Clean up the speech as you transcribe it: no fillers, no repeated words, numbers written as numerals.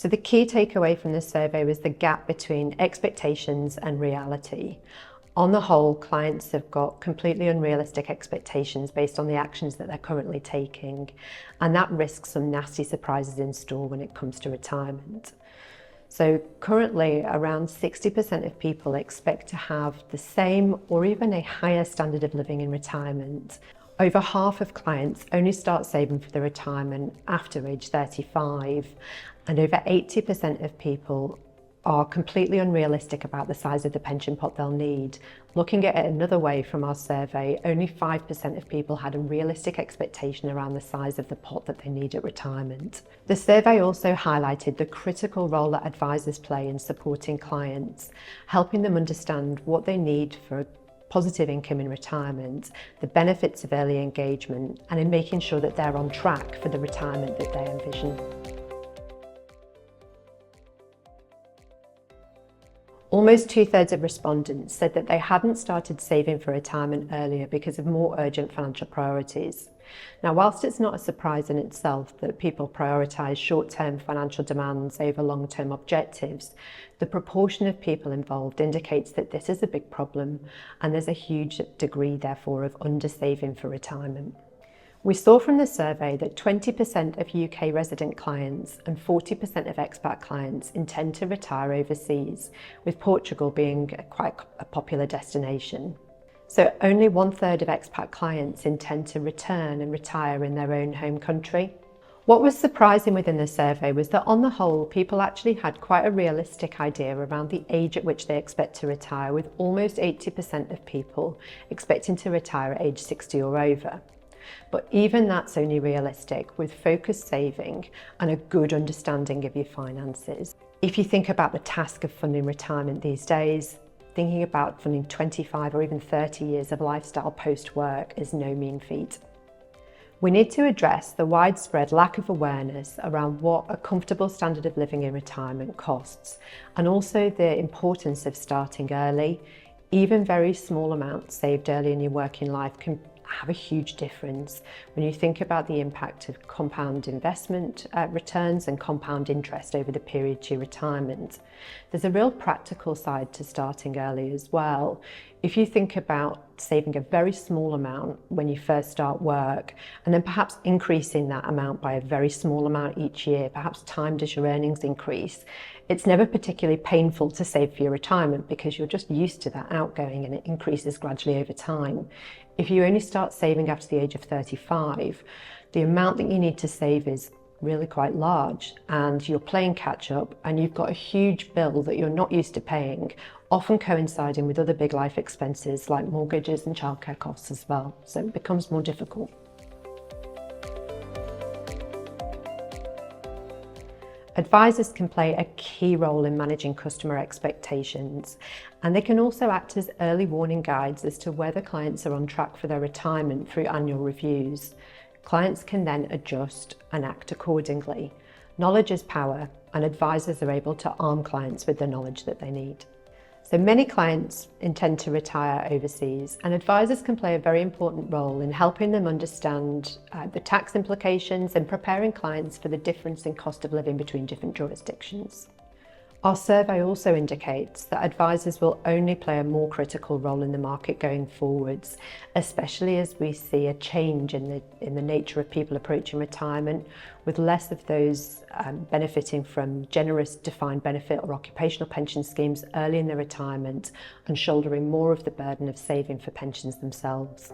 So the key takeaway from this survey was the gap between expectations and reality. On the whole, clients have got completely unrealistic expectations based on the actions that they're currently taking, and that risks some nasty surprises in store when it comes to retirement. So currently, around 60% of people expect to have the same or even a higher standard of living in retirement. Over half of clients only start saving for their retirement after age 35, and over 80% of people are completely unrealistic about the size of the pension pot they'll need. Looking at it another way from our survey, only 5% of people had a realistic expectation around the size of the pot that they need at retirement. The survey also highlighted the critical role that advisors play in supporting clients, helping them understand what they need for a positive income in retirement, the benefits of early engagement, and in making sure that they're on track for the retirement that they envision. Almost 2/3 of respondents said that they hadn't started saving for retirement earlier because of more urgent financial priorities. Now, whilst it's not a surprise in itself that people prioritise short-term financial demands over long-term objectives, the proportion of people involved indicates that this is a big problem, and there's a huge degree, therefore, of undersaving for retirement. We saw from the survey that 20% of UK resident clients and 40% of expat clients intend to retire overseas, with Portugal being quite a popular destination. So only 1/3 of expat clients intend to return and retire in their own home country. What was surprising within the survey was that on the whole, people actually had quite a realistic idea around the age at which they expect to retire, with almost 80% of people expecting to retire at age 60 or over. But even that's only realistic with focused saving and a good understanding of your finances. If you think about the task of funding retirement these days, thinking about funding 25 or even 30 years of lifestyle post-work is no mean feat. We need to address the widespread lack of awareness around what a comfortable standard of living in retirement costs, and also the importance of starting early. Even very small amounts saved early in your working life can have a huge difference when you think about the impact of compound investment returns and compound interest over the period to retirement. There's a real practical side to starting early as well. If you think about saving a very small amount when you first start work, and then perhaps increasing that amount by a very small amount each year, perhaps timed as your earnings increase, it's never particularly painful to save for your retirement because you're just used to that outgoing and it increases gradually over time. If you only start saving after the age of 35, the amount that you need to save is really quite large, and you're playing catch up and you've got a huge bill that you're not used to paying, often coinciding with other big life expenses like mortgages and childcare costs as well. So it becomes more difficult. Advisors can play a key role in managing customer expectations, and they can also act as early warning guides as to whether clients are on track for their retirement through annual reviews. Clients can then adjust and act accordingly. Knowledge is power, and advisors are able to arm clients with the knowledge that they need. So many clients intend to retire overseas, and advisors can play a very important role in helping them understand the tax implications and preparing clients for the difference in cost of living between different jurisdictions. Our survey also indicates that advisors will only play a more critical role in the market going forwards, especially as we see a change in the nature of people approaching retirement, with less of those benefiting from generous defined benefit or occupational pension schemes early in their retirement and shouldering more of the burden of saving for pensions themselves.